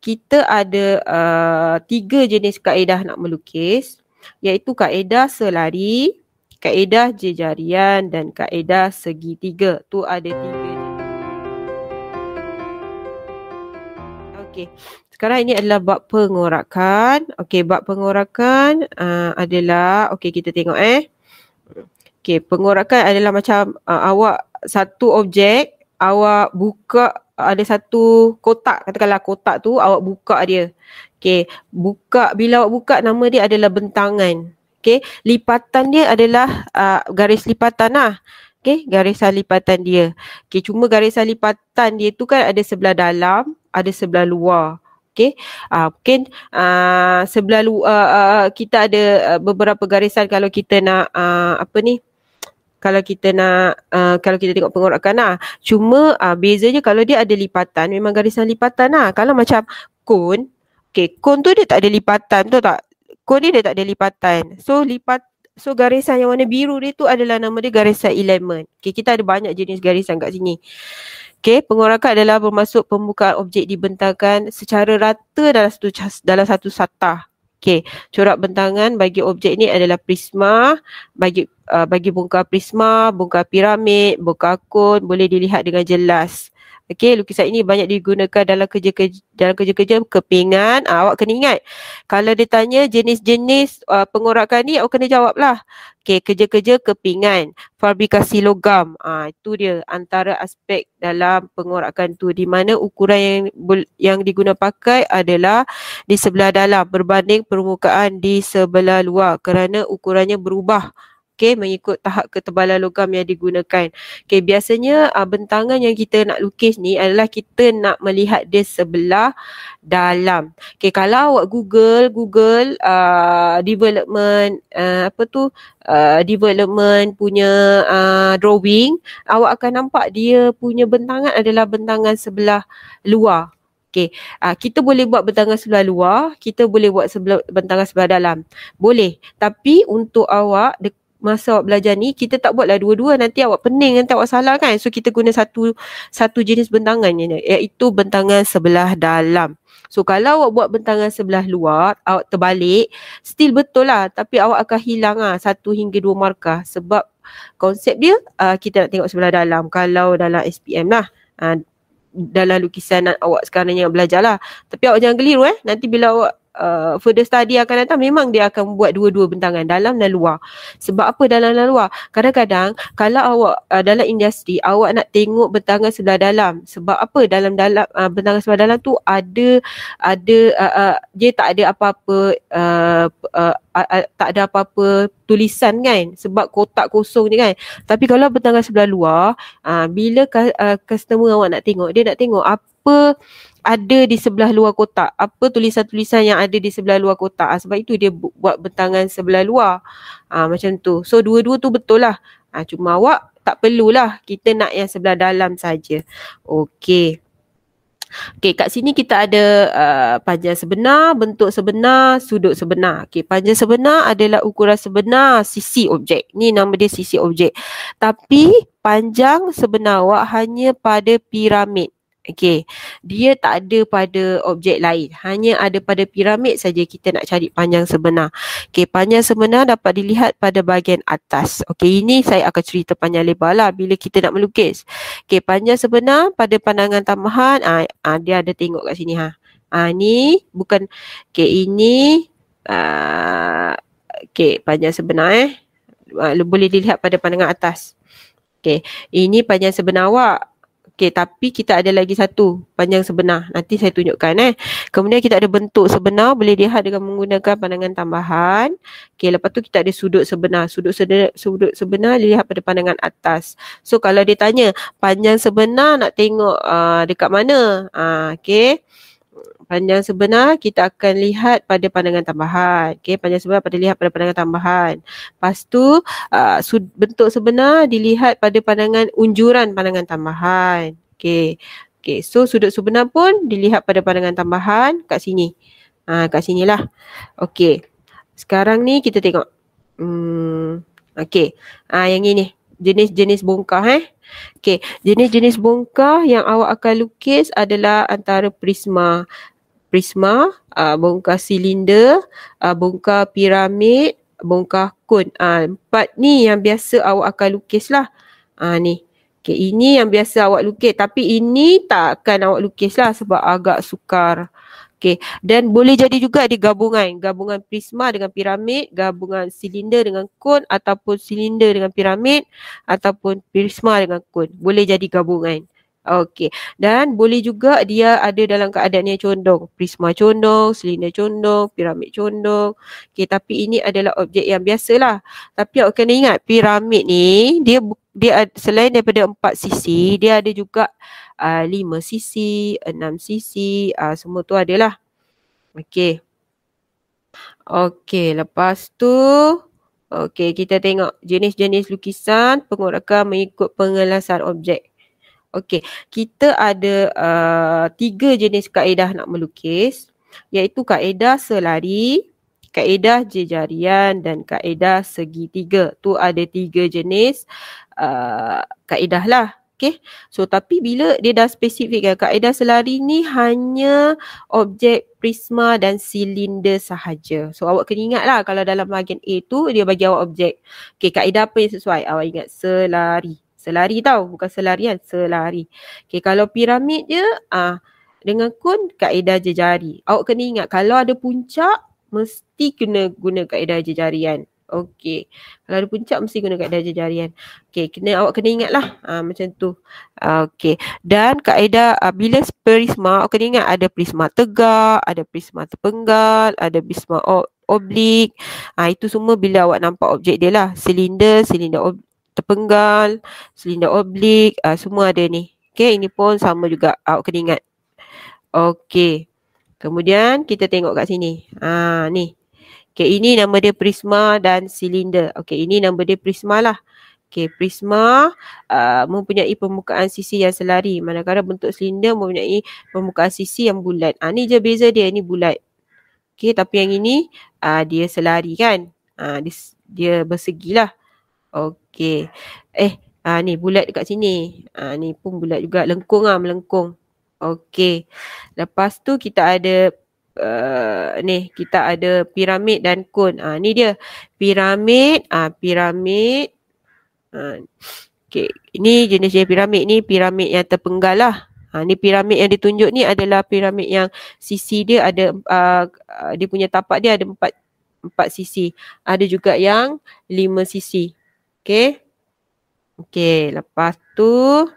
kita ada 3 jenis kaedah nak melukis, iaitu kaedah selari, kaedah jejarian dan kaedah segitiga. Tu ada 3 jenis. Okey, sekarang ini adalah bab pengorakan. Okey, bab pengorakan adalah, okey kita tengok Okey, pengorakan adalah macam awak satu objek, awak buka, ada satu kotak, katakanlah kotak tu awak buka dia. Okey, bila awak buka, nama dia adalah bentangan. Okey, lipatan dia adalah garis lipatan lah. Okey, garisan lipatan dia. Okey, cuma garisan lipatan dia tu kan ada sebelah dalam, ada sebelah luar. Okey, mungkin sebelah luar kita ada beberapa garisan kalau kita nak kalau kita tengok pengorakan lah. Cuma bezanya kalau dia ada lipatan, memang garisan lipatan lah. Kalau macam kon, okey, kon tu dia tak ada lipatan, betul tak? Kon dia tak ada lipatan. So garisan yang warna biru dia tu adalah nama dia garisan element. Okey, kita ada banyak jenis garisan kat sini. Okey, pengorakan adalah bermaksud pembukaan objek dibentangkan secara rata dalam satu satah. Okey, corak bentangan bagi objek ni adalah prisma. Bagi bongkar prisma, bongkar piramid, bongkar kon boleh dilihat dengan jelas. Okey, lukisan ini banyak digunakan dalam kerja-kerja kepingan. Awak kena ingat, kalau dia tanya jenis-jenis pengorakan ni, awak kena jawab lah. Okey, kerja-kerja kepingan, fabrikasi logam. Itu dia antara aspek dalam pengorakan tu, di mana ukuran yang diguna pakai adalah di sebelah dalam berbanding permukaan di sebelah luar kerana ukurannya berubah. Okey, mengikut tahap ketebalan logam yang digunakan. Okey, biasanya bentangan yang kita nak lukis ni adalah kita nak melihat dia sebelah dalam. Okey, kalau awak Google development development punya drawing, awak akan nampak dia punya bentangan adalah bentangan sebelah luar. Okey, kita boleh buat bentangan sebelah luar, kita boleh buat bentangan sebelah dalam. Boleh, tapi untuk awak masa awak belajar ni, kita tak buatlah dua-dua, nanti awak pening, nanti awak salah kan. So kita guna satu jenis bentangan je, iaitu bentangan sebelah dalam. So kalau awak buat bentangan sebelah luar, awak terbalik, still betul lah, tapi awak akan hilang 1 hingga 2 markah. Sebab konsep dia kita nak tengok sebelah dalam. Kalau dalam SPM lah, dalam lukisan awak sekarang yang belajar lah. Tapi awak jangan keliru nanti bila awak further study akan datang, memang dia akan buat dua-dua bentangan, dalam dan luar. Sebab apa dalam dan luar? Kadang-kadang kalau awak dalam industri, awak nak tengok bentangan sebelah dalam. Sebab apa? Dalam bentangan sebelah dalam tu ada dia tak ada apa-apa tak ada apa-apa tulisan kan, sebab kotak kosong je kan. Tapi kalau bentangan sebelah luar, bila customer awak nak tengok, dia nak tengok apa ada di sebelah luar kotak, apa tulisan-tulisan yang ada di sebelah luar kotak. Sebab itu dia buat bentangan sebelah luar. Macam tu. So dua-dua tu betul lah. Cuma awak tak perlulah, kita nak yang sebelah dalam saja. Okey. Okey, kat sini kita ada panjang sebenar, bentuk sebenar, sudut sebenar. Okey, panjang sebenar adalah ukuran sebenar sisi objek. Ni nama dia sisi objek. Tapi panjang sebenar awak hanya pada piramid. Okey, dia tak ada pada objek lain. Hanya ada pada piramid saja kita nak cari panjang sebenar. Okey, panjang sebenar dapat dilihat pada bahagian atas. Okey, ini saya akan cerita panjang lebar lah bila kita nak melukis. Okey, panjang sebenar pada pandangan tambahan, dia ada tengok kat sini ni bukan, okey ini okey, panjang sebenar boleh dilihat pada pandangan atas. Okey, ini panjang sebenar awak. Okey, tapi kita ada lagi satu panjang sebenar. Nanti saya tunjukkan Kemudian kita ada bentuk sebenar, boleh dilihat dengan menggunakan pandangan tambahan. Okey, lepas tu kita ada sudut sebenar. Sudut sebenar dilihat pada pandangan atas. So kalau dia tanya panjang sebenar nak tengok dekat mana? Okey. Panjang sebenar kita akan lihat pada pandangan tambahan. Okey, panjang sebenar pada lihat pada pandangan tambahan. Lepas tu bentuk sebenar dilihat pada pandangan unjuran pandangan tambahan. Okey. Okey, so sudut sebenar pun dilihat pada pandangan tambahan kat sini. Kat sinilah. Okey. Sekarang ni kita tengok. Okey. Yang ini jenis-jenis bongkar Okey, jenis-jenis bongkar yang awak akan lukis adalah antara prisma. prisma, bongkar silinder, bongkar piramid, bongkar kon. 4 ni yang biasa awak akan lukis lah. Ni. Okay, ini yang biasa awak lukis. Tapi ini tak akan awak lukis lah sebab agak sukar. Okay, dan boleh jadi juga dia gabungan. Gabungan prisma dengan piramid, gabungan silinder dengan kon, ataupun silinder dengan piramid, ataupun prisma dengan kon. Boleh jadi gabungan. Okey, dan boleh juga dia ada dalam keadaan yang condong. Prisma condong, silinder condong, piramid condong. Okey, tapi ini adalah objek yang biasalah. Tapi awak kena ingat piramid ni dia selain daripada 4 sisi, dia ada juga 5 sisi, 6 sisi, semua tu adalah. Okey. Okey, lepas tu okey, kita tengok jenis-jenis lukisan pengorakan mengikut pengelasan objek. Okey, kita ada 3 jenis kaedah nak melukis, iaitu kaedah selari, kaedah jejarian dan kaedah segitiga. Tu ada 3 jenis kaedah lah. Okey. So tapi bila dia dah spesifikkan kaedah selari ni hanya objek prisma dan silinder sahaja. So awak kena ingat lah kalau dalam bahagian A tu dia bagi awak objek. Okey, kaedah apa yang sesuai? Awak ingat selari. Selari tau, bukan selarian, selari. Okay, kalau piramid je, dengan kon kaedah jejari. Awak kena ingat, kalau ada puncak, mesti kena guna kaedah jejarian. Okey, kalau ada puncak, mesti guna kaedah jejarian. Okey, awak kena ingat lah, macam tu. Okey, dan kaedah, bila prisma, awak kena ingat ada prisma tegak, ada prisma terpenggal, ada prisma oblik. Itu semua bila awak nampak objek dia lah. Silinder terpenggal, silinder oblik, semua ada ni. Okey, ini pun sama juga, awak kena ingat. Okey, kemudian kita tengok kat sini. Ni. Okey, ini nama dia prisma dan silinder. Okey, ini nama dia prisma lah. Okey, prisma mempunyai permukaan sisi yang selari, manakala bentuk silinder mempunyai permukaan sisi yang bulat. Ni je beza dia, ni bulat. Okey, tapi yang ini dia selari kan. Dia bersegi lah. Okey. Ni bulat dekat sini. Ni pun bulat juga. Lengkung melengkung. Okey. Lepas tu kita ada ni kita ada piramid dan kon. Ni dia. Piramid. Piramid. Okey. Ini jenis piramid ni piramid yang terpenggal lah. Ni piramid yang ditunjuk ni adalah piramid yang sisi dia ada dia punya tapak dia ada 4 sisi. Ada juga yang 5 sisi. Okey. Okey, lepas tu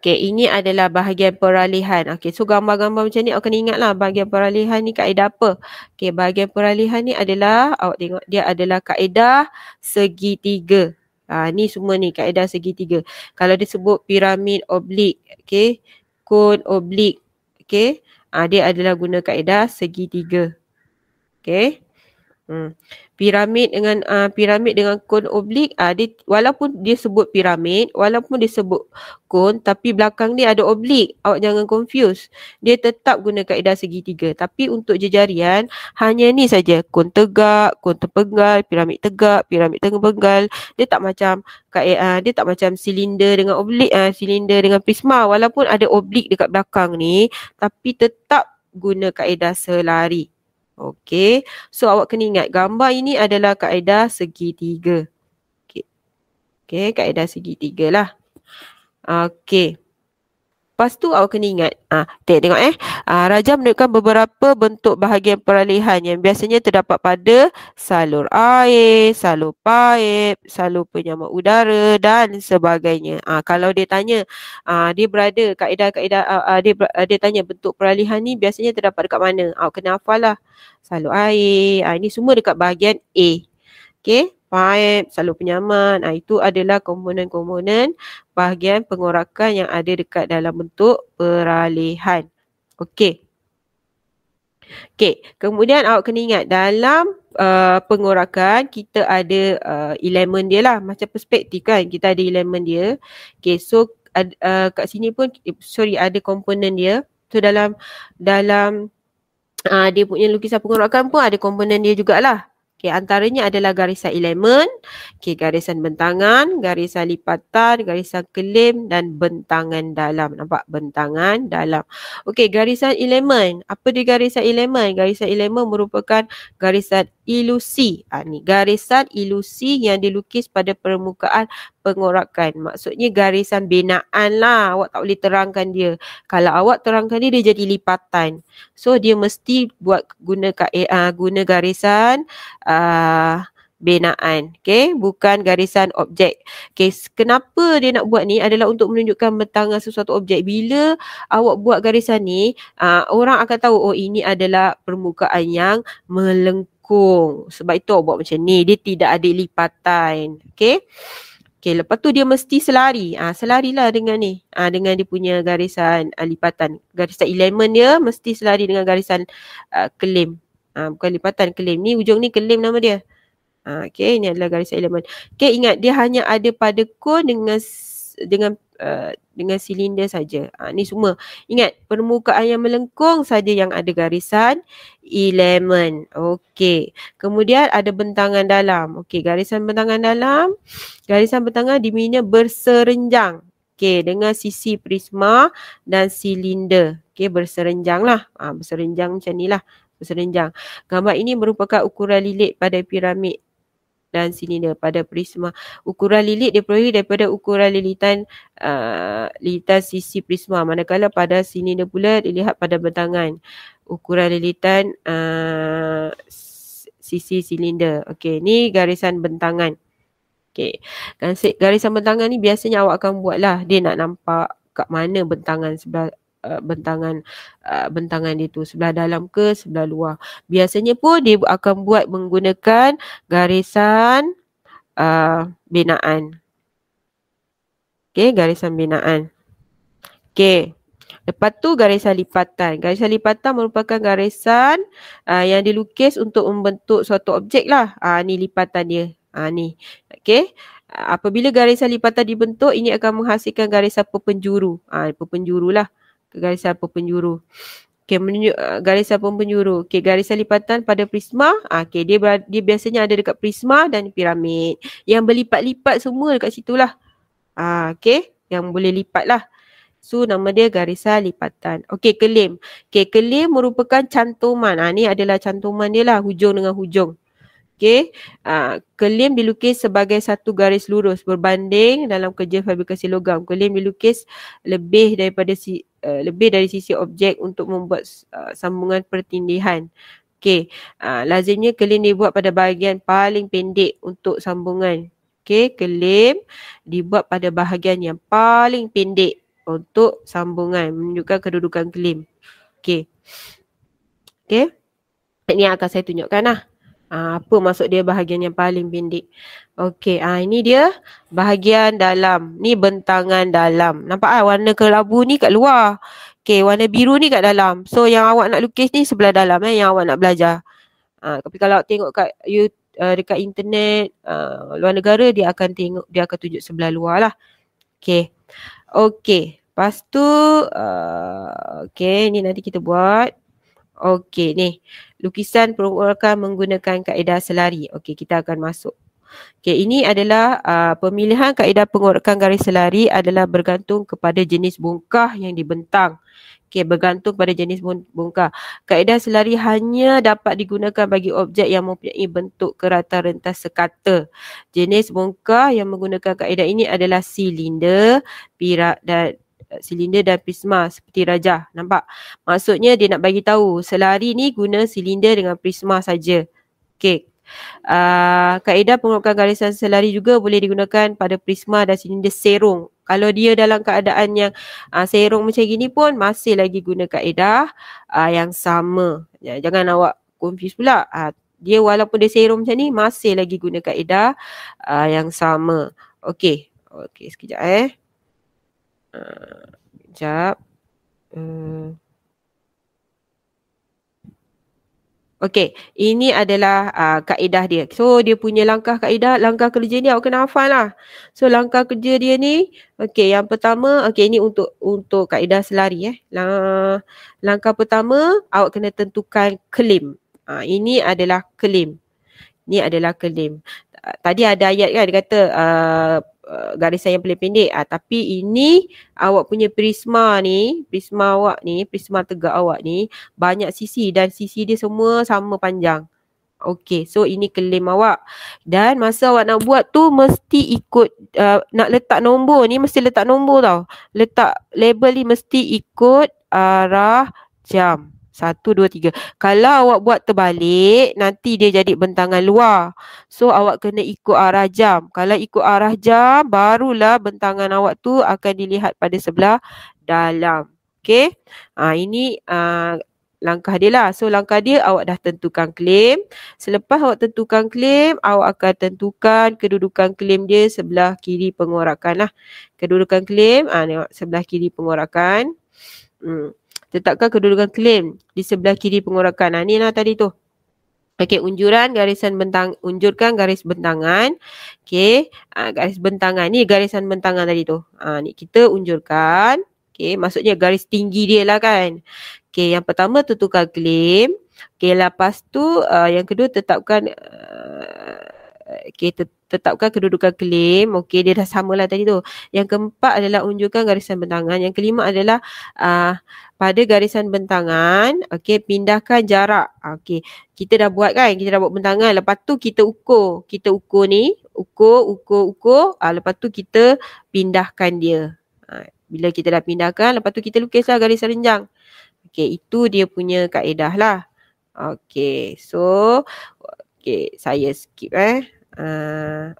ini adalah bahagian peralihan. Okey, so gambar-gambar macam ni awak kena ingatlah bahagian peralihan ni kaedah apa. Okey, bahagian peralihan ni adalah awak tengok dia adalah kaedah segitiga. Ni semua ni kaedah segitiga. Kalau disebut piramid oblik, okey, kon oblik, okey, dia adalah guna kaedah segitiga. Okey. Piramid dengan kon oblik, dia walaupun dia sebut piramid, walaupun dia sebut kon, tapi belakang dia ada oblik. Awak jangan confuse. Dia tetap guna kaedah segitiga. Tapi untuk jejarian hanya ni saja, kon tegak, kon terpenggal, piramid tegak, piramid terpenggal. Dia tak macam silinder dengan oblik, silinder dengan prisma. Walaupun ada oblik dekat belakang ni, tapi tetap guna kaedah selari. Okey, so awak kena ingat gambar ini adalah kaedah segitiga. Okey, kaedah segitiga lah. Okey. Lepas tu awak kena ingat, tengok Raja menunjukkan beberapa bentuk bahagian peralihan yang biasanya terdapat pada salur air, salur paip, salur penyamak udara dan sebagainya. Kalau dia tanya, dia berada kaedah-kaedah, dia tanya bentuk peralihan ni biasanya terdapat dekat mana? Awak kena hafal lah. Salur air, ini semua dekat bahagian A. Okey, paip, salur penyaman, itu adalah komponen-komponen bahagian pengorakan yang ada dekat dalam bentuk peralihan. Okey. Okey, kemudian awak kena ingat dalam pengorakan kita ada elemen dia lah, macam perspektif kan, kita ada elemen dia. Okey, so kat sini pun ada komponen dia. So dalam dia punya lukisan pengorakan pun ada komponen dia jugalah. Okey, antaranya adalah garisan elemen, okey, garisan bentangan, garisan lipatan, garisan kelem dan bentangan dalam. Nampak? Bentangan dalam. Okey, garisan elemen. Apa dia garisan elemen? Garisan elemen merupakan garisan ilusi. Ni garisan ilusi yang dilukis pada permukaan pengorakan. Maksudnya garisan binaan lah. Awak tak boleh terangkan dia. Kalau awak terangkan dia, dia jadi lipatan. So dia mesti guna garisan binaan. Okay, bukan garisan objek. Okay, kenapa dia nak buat ni adalah untuk menunjukkan bentangan sesuatu objek. Bila awak buat garisan ni, orang akan tahu, oh ini adalah permukaan yang melengkung. Sebab itu awak buat macam ni. Dia tidak ada lipatan. Okay. Okay, lepas tu dia mesti selari. Selarilah dengan ni. Dengan dia punya garisan lipatan. Garisan elemen dia mesti selari dengan garisan kelem. Bukan lipatan, kelem. Ni ujung ni kelem nama dia. Okay, ini adalah garisan elemen. Okay, ingat dia hanya ada pada kon dengan silinder saja. Ni semua. Ingat, permukaan yang melengkung saja yang ada garisan elemen. Okey. Kemudian ada bentangan dalam. Okey, garisan bentangan dalam. Garisan bentangan dimana berserenjang. Okey, dengan sisi prisma dan silinder. Okey, berserenjang lah. Berserenjang macam ni lah. Berserenjang. Gambar ini merupakan ukuran lilit pada piramid dan silinder pada prisma. Ukuran lilit diperoleh daripada ukuran lilitan sisi prisma, manakala pada silinder pula dilihat pada bentangan ukuran lilitan sisi silinder. Okey, ni garisan bentangan. Okey, garisan bentangan ni biasanya awak akan buat lah. Dia nak nampak kat mana bentangan sebelah bentangan dia tu, sebelah dalam ke sebelah luar. Biasanya pun dia akan buat menggunakan garisan binaan. Okey, garisan binaan. Okey. Lepas tu garisan lipatan. Garisan lipatan merupakan garisan yang dilukis untuk membentuk suatu objek lah. Ni lipatan dia. Ni. Okey. Apabila garisan lipatan dibentuk, ini akan menghasilkan garisan perpenjuru. Perpenjuru lah. Garisan perpenjuru. Okey, menunjuk garisan perpenjuru. Okey, garisan lipatan pada prisma. Okey, dia biasanya ada dekat prisma dan piramid. Yang berlipat-lipat semua dekat situ lah. Okey, yang boleh lipat lah. So, nama dia garisan lipatan. Okey, kelem. Okey, kelem merupakan cantuman. Ni adalah cantuman dia lah, hujung dengan hujung. Okey, kelem dilukis sebagai satu garis lurus berbanding dalam kerja fabrikasi logam. Kelem dilukis lebih dari sisi objek untuk membuat sambungan pertindihan. Okey, lazimnya kelem dibuat pada bahagian paling pendek untuk sambungan. Okey, kelem dibuat pada bahagian yang paling pendek untuk sambungan, menunjukkan kedudukan kelem. Okey. Okey. Ini akan saya tunjukkan lah. Apa maksud dia bahagian yang paling pendek. Okey, ini dia bahagian dalam. Ni bentangan dalam. Nampak warna kelabu ni kat luar. Okey, warna biru ni kat dalam. So yang awak nak lukis ni sebelah dalam yang awak nak belajar. Tapi kalau awak tengok kat dekat internet luar negara, dia akan tunjuk sebelah luar lah. Okey. Okey. Lepas tu okey, ni nanti kita buat. Okey, ni lukisan pengorakan menggunakan kaedah selari. Okey, kita akan masuk. Okey, ini adalah pemilihan kaedah pengorakan garis selari adalah bergantung kepada jenis bongkah yang dibentang. Okey, bergantung pada jenis bongkah. Kaedah selari hanya dapat digunakan bagi objek yang mempunyai bentuk kerata rentas sekata. Jenis bongkah yang menggunakan kaedah ini adalah silinder, dan prisma seperti rajah. Nampak? Maksudnya dia nak bagi tahu selari ni guna silinder dengan prisma saja. Okey. Kaedah pengorakan garisan selari juga boleh digunakan pada prisma dan silinder serong. Kalau dia dalam keadaan yang serong macam gini pun masih lagi guna kaedah yang sama. Jangan awak confuse pula. Dia walaupun dia serong macam ni masih lagi guna kaedah yang sama. Okey. Okey, sekejap sekejap. Okey, ini adalah kaedah dia. So, dia punya langkah langkah kerja ni awak kena hafal lah. So, langkah kerja dia ni, okey, yang pertama, okey, ini untuk kaedah selari. Langkah pertama, awak kena tentukan kelem. Ini adalah kelem. Ni adalah claim. Tadi ada ayat kan dia kata garisan yang paling pendek. Tapi ini awak punya prisma ni, prisma awak ni, prisma tegak awak ni banyak sisi dan sisi dia semua sama panjang. Okey, so ini claim awak. Dan masa awak nak buat tu mesti ikut nak letak nombor ni mesti letak nombor tau. Letak label ni mesti ikut arah jam. 1, 2, 3. Kalau awak buat terbalik, nanti dia jadi bentangan luar. So awak kena ikut arah jam. Kalau ikut arah jam, barulah bentangan awak tu akan dilihat pada sebelah dalam. Okey. Ini langkah dia lah. So langkah dia awak dah tentukan claim. Selepas awak tentukan claim, awak akan tentukan kedudukan claim dia sebelah kiri pengorakan lah. Kedudukan claim, tengok sebelah kiri pengorakan. Tetapkan kedudukan claim di sebelah kiri pengorakan. Ni lah tadi tu. Okey, unjurkan garis bentangan. Okey, garis bentangan ni garisan bentangan tadi tu. Ni kita unjurkan. Okey, maksudnya garis tinggi dia lah kan. Okey, yang pertama tentukan claim. Okey, lepas tu yang kedua tetapkan tetapkan kedudukan claim. Okey, dia dah samalah tadi tu. Yang keempat adalah unjurkan garisan bentangan. Yang kelima adalah pada garisan bentangan, okey, pindahkan jarak. Okey, kita dah buat kan? Kita dah buat bentangan. Lepas tu kita ukur. Kita ukur ni, ukur. Lepas tu kita pindahkan dia. Bila kita dah pindahkan, lepas tu kita lukislah garisan renjang. Okey, itu dia punya kaedah lah. Okey, so okey, saya skip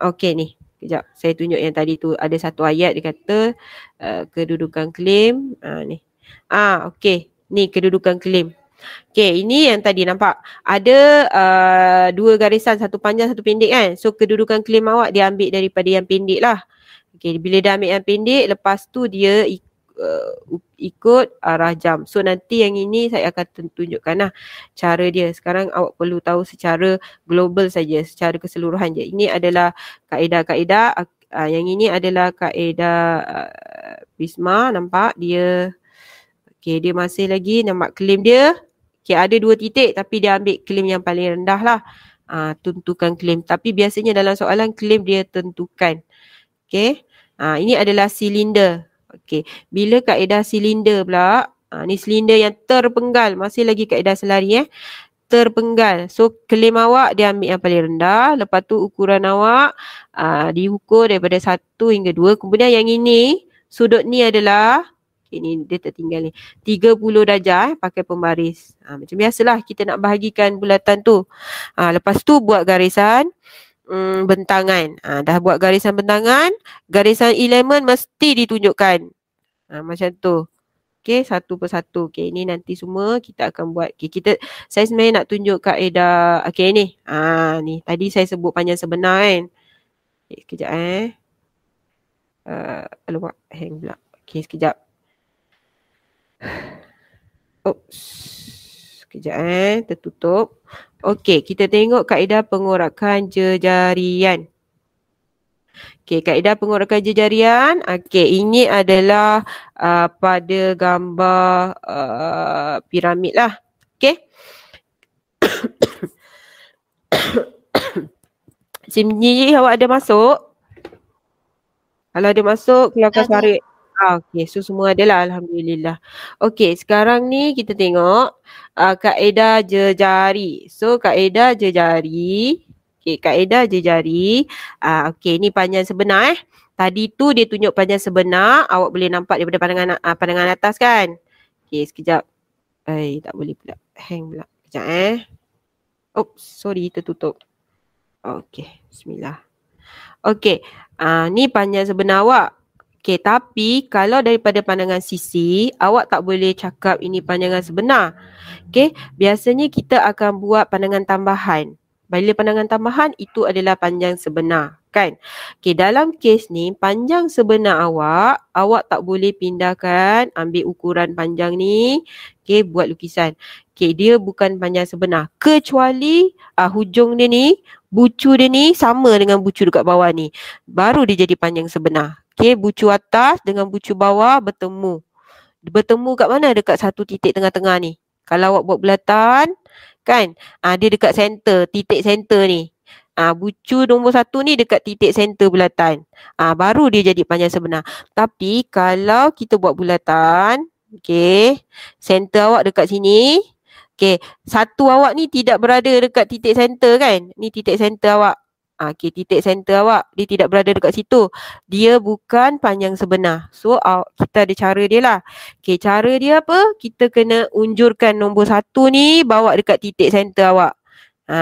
okey ni. Kejap, saya tunjuk yang tadi tu ada satu ayat dia kata kedudukan claim ni. Okey, ni kedudukan claim. Okey, ini yang tadi nampak ada dua garisan, satu panjang satu pendek kan. So kedudukan claim awak dia ambil daripada yang pendek lah. Okey, bila dah ambil yang pendek, lepas tu dia ikut arah jam. So nanti yang ini saya akan tunjukkan lah cara dia. Sekarang awak perlu tahu secara global saja, secara keseluruhan je. Ini adalah kaedah-kaedah. Yang ini adalah kaedah prisma. Nampak dia. Okey, dia masih lagi nampak claim dia. Okey, ada 2 titik tapi dia ambil claim yang paling rendah lah. Tentukan claim. Tapi biasanya dalam soalan claim dia tentukan. Okey. Ini adalah silinder. Okey, bila kaedah silinder pula, ni silinder yang terpenggal, masih lagi kaedah selari terpenggal. So claim awak dia ambil yang paling rendah, lepas tu ukuran awak diukur daripada 1 hingga 2. Kemudian yang ini, sudut ni adalah ini dia tertinggal ni 30 darjah pakai pembaris. Macam biasalah kita nak bahagikan bulatan tu. Lepas tu buat garisan bentangan. Dah buat garisan bentangan, garisan elemen mesti ditunjukkan. Macam tu. Okey, satu persatu. Okey, ini nanti semua kita akan buat. Okey, saya sebenarnya nak tunjuk kaedah. Okey, ni. Ni tadi saya sebut panjang sebenar kan. Okey, sekejap alamak, hang pula. Okey, sekejap. Oops. Sekejap tertutup. Okey, kita tengok kaedah pengorakan jejarian. Okey, kaedah pengorakan jejarian. Okey, ini adalah pada gambar piramid lah. Okey. Sini awak ada masuk? Kalau ada masuk, keluarkan suara. Okey, so semua adalah alhamdulillah. Okey, sekarang ni kita tengok kaedah jejari. So kaedah jejari. Okey, kaedah jejari. Okey, ni panjang sebenar Tadi tu dia tunjuk panjang sebenar, awak boleh nampak daripada pandangan atas kan. Okey, sekejap. Tak boleh pula. Hang pula. Sekejap Oops, sorry tertutup. Okey, bismillah. Okey, ni panjang sebenar awak. Okey, tapi kalau daripada pandangan sisi, awak tak boleh cakap ini pandangan sebenar. Okey, biasanya kita akan buat pandangan tambahan. Bila pandangan tambahan, itu adalah panjang sebenar, kan? Okey, dalam kes ni, panjang sebenar awak tak boleh pindahkan, ambil ukuran panjang ni, okey, buat lukisan. Okey, dia bukan panjang sebenar. Kecuali hujung dia ni, bucu dia ni sama dengan bucu dekat bawah ni. Baru dia jadi panjang sebenar. Okey, bucu atas dengan bucu bawah bertemu. Bertemu kat mana? Dekat satu titik tengah-tengah ni. Kalau awak buat bulatan, kan? Dia dekat center, titik center ni. bucu nombor 1 ni dekat titik center bulatan. Baru dia jadi panjang sebenar. Tapi kalau kita buat bulatan, okey, center awak dekat sini. Okey, satu awak ni tidak berada dekat titik center kan? Ni titik center awak. Okey, titik center awak dia tidak berada dekat situ. Dia bukan panjang sebenar. So kita ada cara dia lah. Okey, cara dia apa? Kita kena unjurkan nombor 1 ni bawa dekat titik center awak.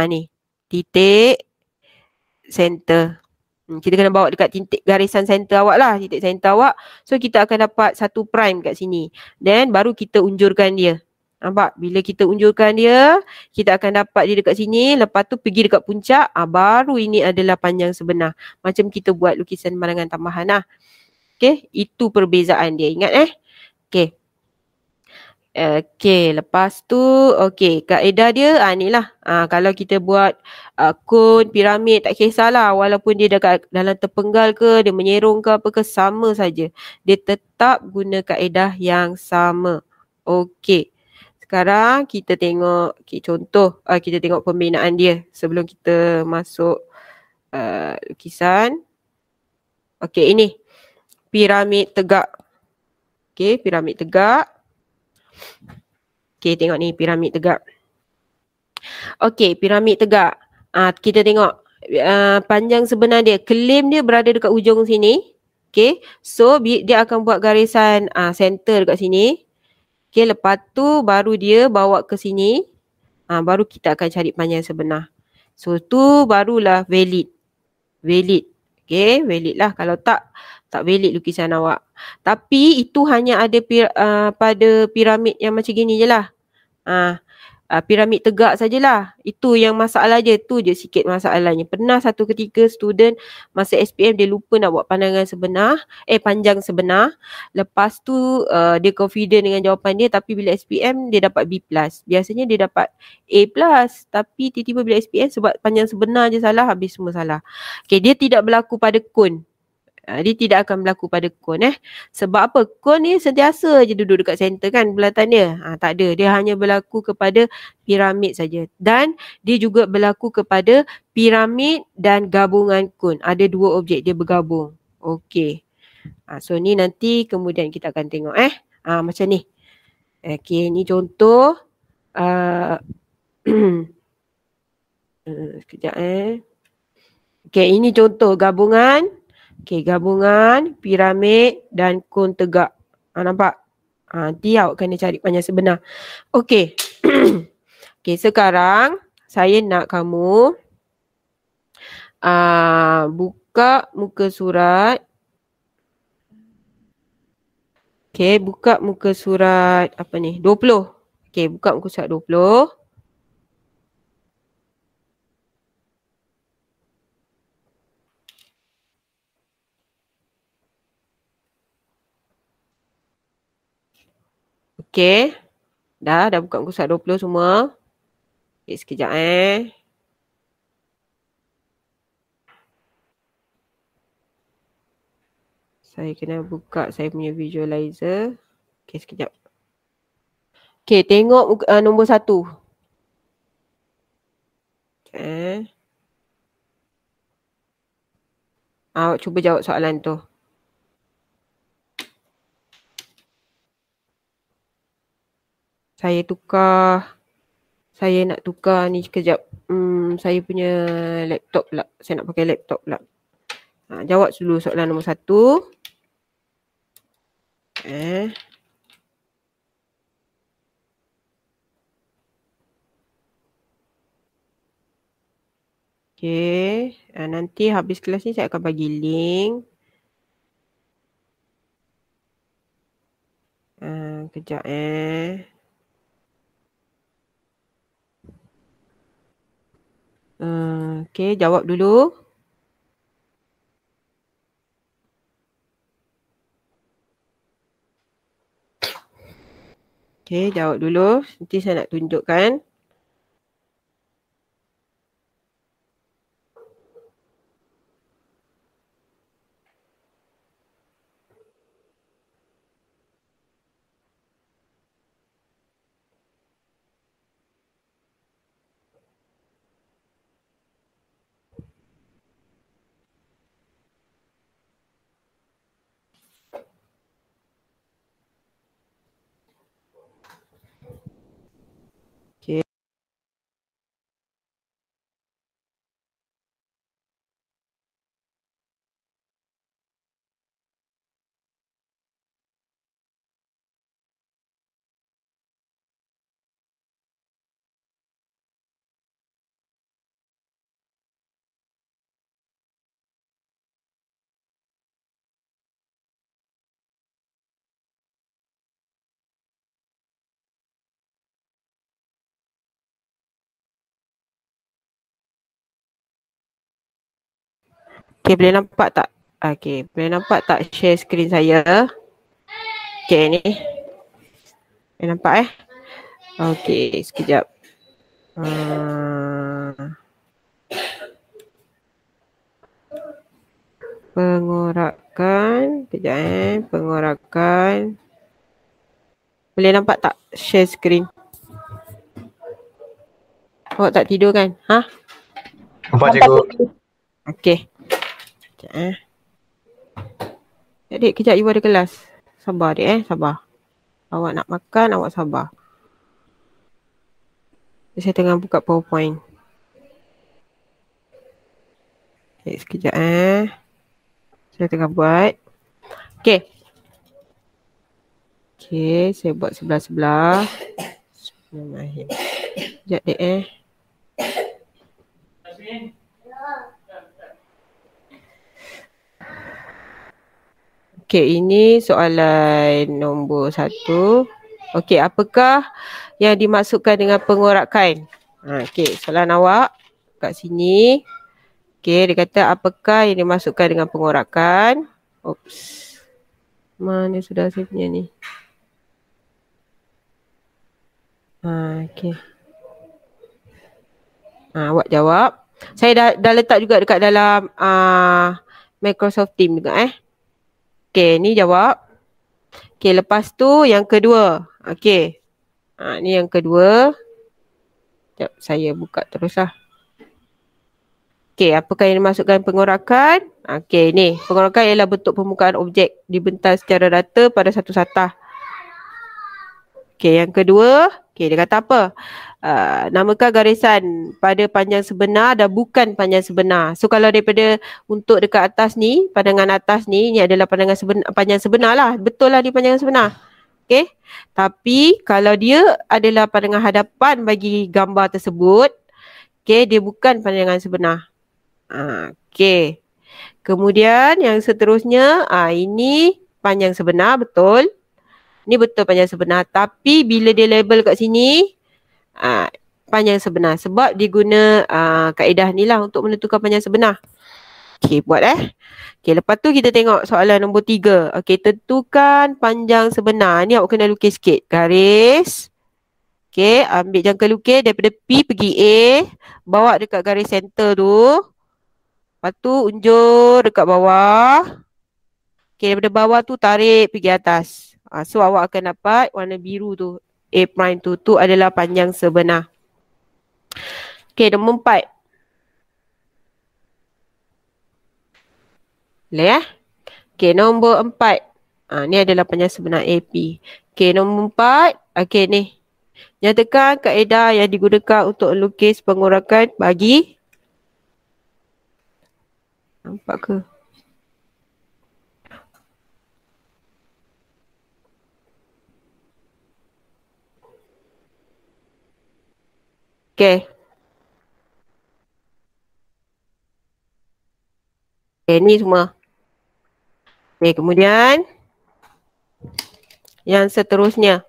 Ni. Titik center. Kita kena bawa dekat titik garisan center awak lah. Titik center awak. So kita akan dapat 1 prime kat sini. Then baru kita unjurkan dia. Nampak? Bila kita unjurkan dia, kita akan dapat dia dekat sini. Lepas tu pergi dekat puncak. Baru ini adalah panjang sebenar. Macam kita buat lukisan barangan tambahan lah. Okay. Itu perbezaan dia. Ingat Okay. Okey, lepas tu kaedah dia ni lah. Kalau kita buat kon, piramid, tak kisahlah walaupun dia dekat dalam terpenggal ke, dia menyerong ke apa ke, sama saja. Dia tetap guna kaedah yang sama. Okey. Sekarang kita tengok contoh, kita tengok pembinaan dia sebelum kita masuk lukisan. Okey, ini piramid tegak. Okey, piramid tegak. Okey, tengok ni piramid tegak. Okey, piramid tegak. Kita tengok panjang sebenar dia. Klaim dia berada dekat hujung sini. Okey, so dia akan buat garisan center dekat sini. Okey, lepas tu baru dia bawa ke sini. Baru kita akan cari panjang sebenar. So tu barulah valid. Valid. Okey, valid lah. Kalau tak valid lukisan awak. Tapi itu hanya ada pada piramid yang macam gini je lah. Piramid tegak sajalah. Itu yang masalah je. Tu je sikit masalahnya. Pernah satu ketika student masa SPM dia lupa nak buat panjang sebenar. Lepas tu dia confident dengan jawapan dia, tapi bila SPM dia dapat B+. Biasanya dia dapat A+. Tapi tiba-tiba bila SPM sebab panjang sebenar je salah, habis semua salah. Okay, dia tidak berlaku pada kon. Dia tidak akan berlaku pada kon Sebab apa? Kon ni sentiasa je duduk dekat center kan bulatan dia. Tak ada. Dia hanya berlaku kepada piramid saja. Dan dia juga berlaku kepada piramid dan gabungan kon. Ada 2 objek dia bergabung. Okey. So ni nanti kemudian kita akan tengok macam ni. Okey, ni contoh. Sekejap Okey, ini contoh gabungan. Okey, gabungan piramid dan kon tegak. Nampak? Nanti awak kena cari panjang sebenar. Okey. Okey, sekarang saya nak kamu buka muka surat. Okey, buka muka surat apa ni? 20. Okey, buka muka surat 20. Okey. Dah buka muka surat 20 semua. Okey, sekejap Saya kena buka saya punya visualizer. Okey, sekejap. Okey, tengok nombor 1. Awak cuba jawab soalan tu. Saya nak tukar ni sekejap. Saya punya laptop pula. Saya nak pakai laptop pula. Jawab dulu soalan nombor 1. Okey. Nanti habis kelas ni saya akan bagi link. Kejap Okey, jawab dulu. Okey, jawab dulu. Nanti saya nak tunjukkan. Okay, boleh nampak tak? Okay, boleh nampak tak share screen saya? Okay, ni. Boleh nampak Okay, sekejap. Pengorakan. Kejap pengorakan. Boleh nampak tak share screen? Awak tak tidur kan? Nampak cikgu. Okay. Sekejap Adik, kejap ibu ada kelas. Sabar adik sabar. Awak nak makan, awak sabar. Saya tengah buka PowerPoint. Okay, sekejap Saya tengah buat. Okay. Okay, saya buat sebelah-sebelah. Sekejap dek Okay, ini soalan nombor 1. Okay, apakah yang dimaksudkan dengan pengorakan? Okay, soalan awak kat sini. Okay, dia kata apakah yang dimaksudkan dengan pengorakan? Oops. Mana sudah saya punya ni? Okay. Awak jawab. Saya dah letak juga dekat dalam Microsoft Teams juga Okay, ni jawab. Okay, lepas tu yang kedua. Okay. Ni yang kedua. Sekejap, saya buka terus lah. Okay, apakah yang dimaksudkan pengorakan? Okay, ni. Pengorakan ialah bentuk permukaan objek dibentang secara rata pada satu satah. Okay, yang kedua. Okay, dia kata apa? Namakan garisan pada panjang sebenar dan bukan panjang sebenar. So, kalau daripada untuk dekat atas ni, pandangan atas ni adalah panjang sebenar lah. Betul lah ni panjang sebenar. Okay. Tapi, kalau dia adalah pandangan hadapan bagi gambar tersebut, okay, dia bukan pandangan sebenar. Okay. Kemudian, yang seterusnya, ini panjang sebenar, betul. Ni betul panjang sebenar. Tapi, bila dia label kat sini, panjang sebenar sebab dia guna kaedah ni lah untuk menentukan panjang sebenar. Okay, buat Okay, lepas tu kita tengok soalan nombor 3. Okay, tentukan panjang sebenar. Ni awak kena lukis sikit. Garis. Okay, ambil jangka lukis daripada P pergi A. Bawa dekat garis center tu. Lepas tu unjur dekat bawah. Okay, daripada bawah tu tarik pergi atas. So awak akan dapat warna biru tu. A prime tu adalah panjang sebenar. Okay, nombor 4. Boleh Okay, nombor 4. Ni adalah panjang sebenar AP. Okay, nombor 4. Okay, ni. Nyatakan kaedah yang digunakan untuk lukis pengorakan bagi. Nampak ke? Okay. Okay, ni semua. Okay, kemudian. Yang seterusnya.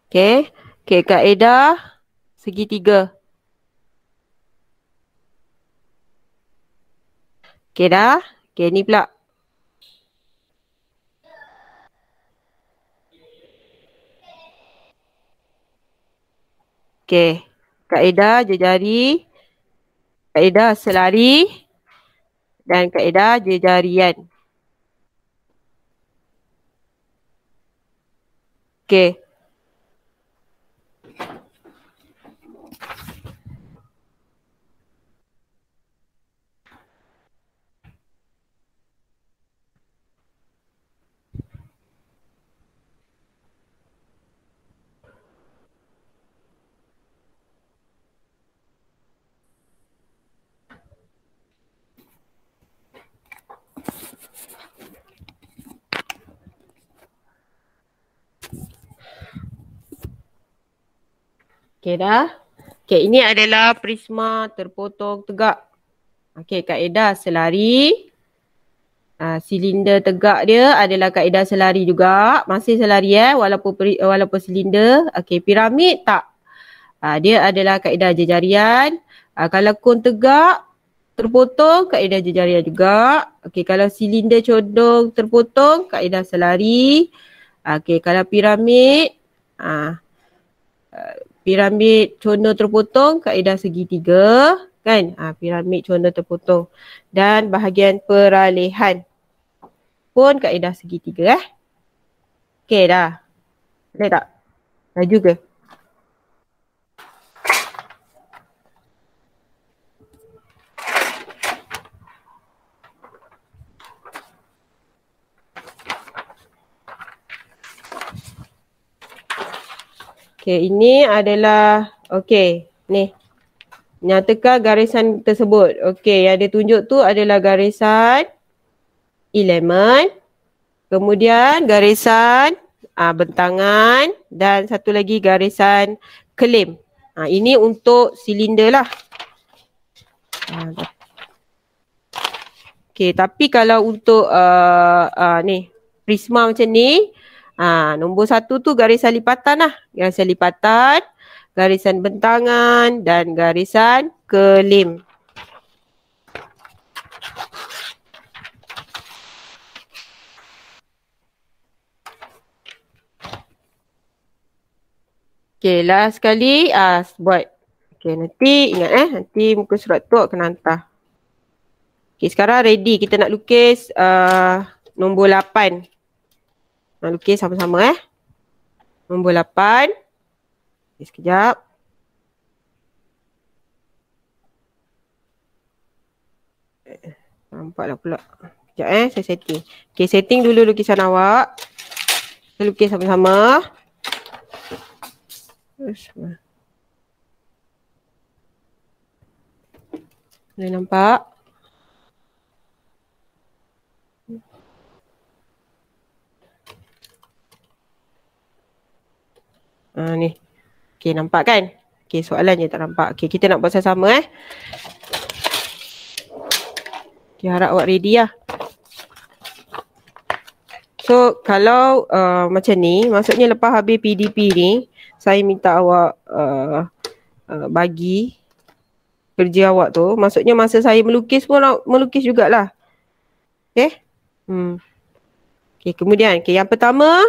Okay. Okay, kaedah segitiga. Okay dah. Okay, ni pula. Okay. Kaedah jejari. Kaedah selari. Dan kaedah jejarian. Okay. Okay dah. Okay, ini adalah prisma terpotong tegak. Okay, kaedah selari. Silinder tegak dia adalah kaedah selari juga. Masih selari walaupun silinder. Okay, piramid tak. Dia adalah kaedah jejarian. Kalau kon tegak, terpotong, kaedah jejarian juga. Okey, kalau silinder condong terpotong, kaedah selari. Okey, kalau piramid, piramid condong terpotong, kaedah segitiga. Kan? Piramid condong terpotong. Dan bahagian peralihan pun kaedah segitiga. Okey dah. Boleh tak? Laju ke? Okey, ini adalah, okey, ni. Nyatakan garisan tersebut. Okey, yang dia tunjuk tu adalah garisan elemen. Kemudian garisan bentangan dan satu lagi garisan kelem. Ini untuk silinder lah. Okey, tapi kalau untuk ni prisma macam ni, nombor 1 tu garisan lipatan lah. Garisan lipatan, garisan bentangan dan garisan kelem. Okey, last sekali buat. Okey, nanti ingat nanti muka surat tu kena hantar. Okey, sekarang ready kita nak lukis nombor 8. Nak lukis sama-sama Nombor 8. Okay, sekejap. Nampaklah pula. Sekejap saya setting. Okay, setting dulu lukisan awak. Kita lukis sama-sama. Boleh nampak? Ni. Okay, nampak kan? Okay, soalan je tak nampak. Okay, kita nak buat sama-sama Okay, harap awak ready lah. So, kalau macam ni, maksudnya lepas habis PDP ni, saya minta awak bagi kerja awak tu. Maksudnya masa saya melukis pun melukis jugalah. Okay? Okay, kemudian, yang pertama,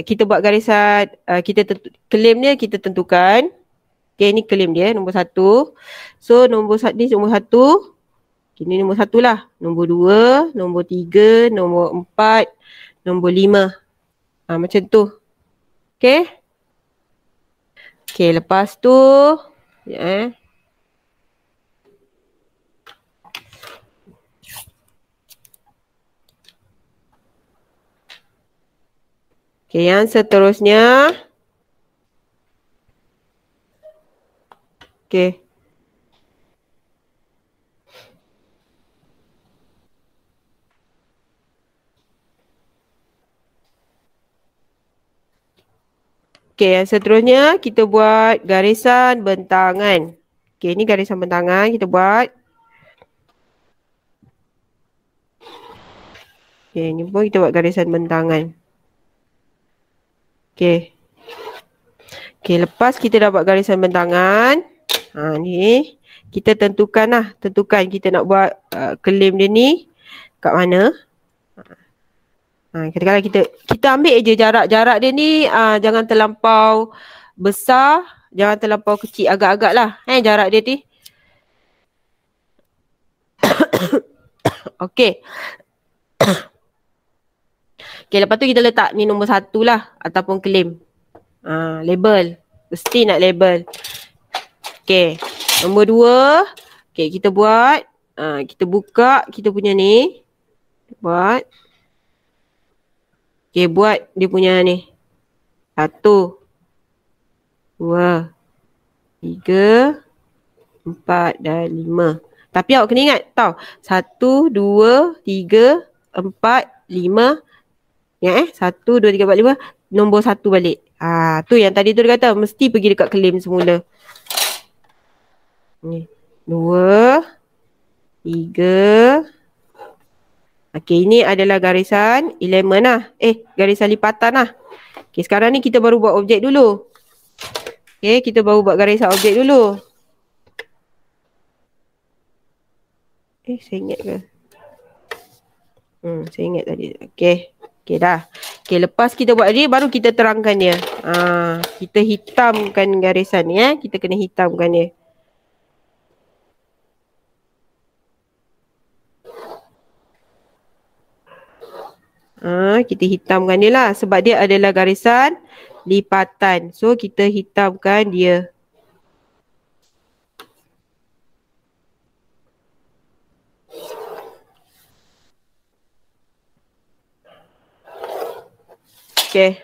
kita buat garisan, kelem dia kita tentukan. Okay, ni kelem dia, nombor 1. So, nombor 1 ni nombor 1. Okay, ni nombor 1 lah. Nombor 2, nombor 3, nombor 4, nombor 5. Macam tu. Okay. Okay, lepas tu, Okay, yang seterusnya. Okay. Okay, yang seterusnya kita buat garisan bentangan. Okay, ni garisan bentangan kita buat. Okay, ni pun kita buat garisan bentangan. Okay. Okay, lepas kita dah buat garisan bentangan. Ni. Kita tentukan lah. Tentukan kita nak buat kelem dia ni kat mana. Kadang-kadang kita ambil je jarak dia ni jangan terlampau besar, jangan terlampau kecil, agak-agak lah jarak dia ni. Okey. Okey, lepas tu kita letak ni nombor 1 lah ataupun kelem. Label. Mesti nak label. Okey. Nombor 2. Okey, kita buat. Kita buka kita punya ni. Buat. Okay, buat dia punya ni. 1, 2, 3, 4 dan 5. Tapi awak kena ingat tau. 1, 2, 3, 4, 5. Ingat 1, 2, 3, 4, 5. Nombor 1 balik. Tu yang tadi tu dia kata mesti pergi dekat kelem semula. Ni. 2, 3. Okey, ini adalah garisan elemen lah. Garisan lipatan lah. Okey, sekarang ni kita baru buat objek dulu. Okay, kita baru buat garisan objek dulu. Saya ingat ke? Saya ingat tadi. Okay. Okay dah. Okay, lepas kita buat ni, baru kita terangkan dia. Kita hitamkan garisan ni. Kita kena hitamkan dia. Kita hitamkan dia lah. Sebab dia adalah garisan lipatan. So, kita hitamkan dia. Okay.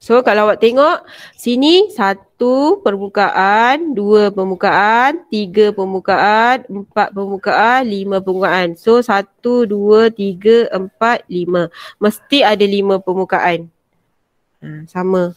So, kalau awak tengok, sini 1 permukaan, 2 permukaan, 3 permukaan, 4 permukaan, 5 permukaan. So, 1, 2, 3, 4, 5. Mesti ada 5 permukaan. Sama.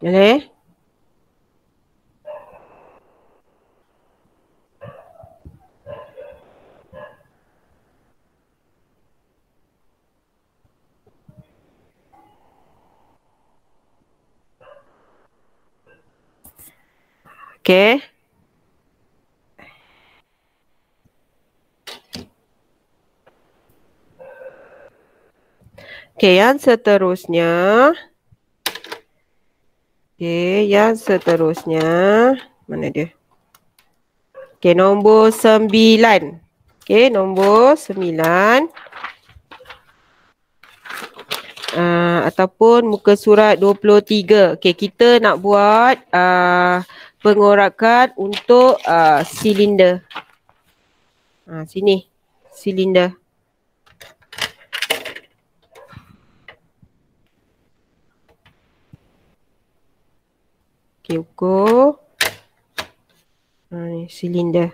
Boleh? Okay. Okay, yang seterusnya. Okay, yang seterusnya. Mana dia? Okay, nombor 9. Okay, nombor 9. Ataupun muka surat 23. Okay, kita nak buat pengorakan untuk silinder. Sini, silinder. Okay, ukur. Ni silinder.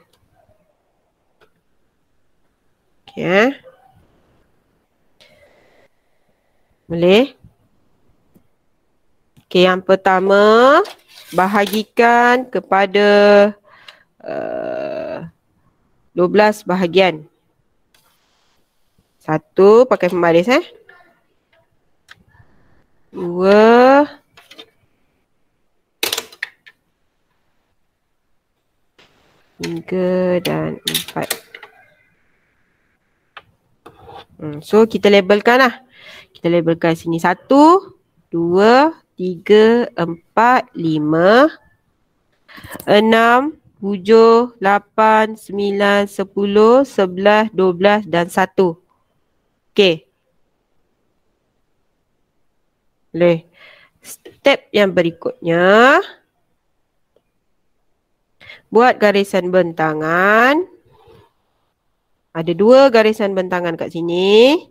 Okay, boleh? Okay, yang pertama, bahagikan kepada 12 bahagian. 1, pakai pembaris 2, 3 dan 4. So, kita labelkan lah. Kita labelkan sini 1, 2, 3, 4, 5, 6, 7, 8, 9, 10, 11, 12 dan 1. Okey. Boleh. Step yang berikutnya. Buat garisan bentangan. Ada 2 garisan bentangan kat sini.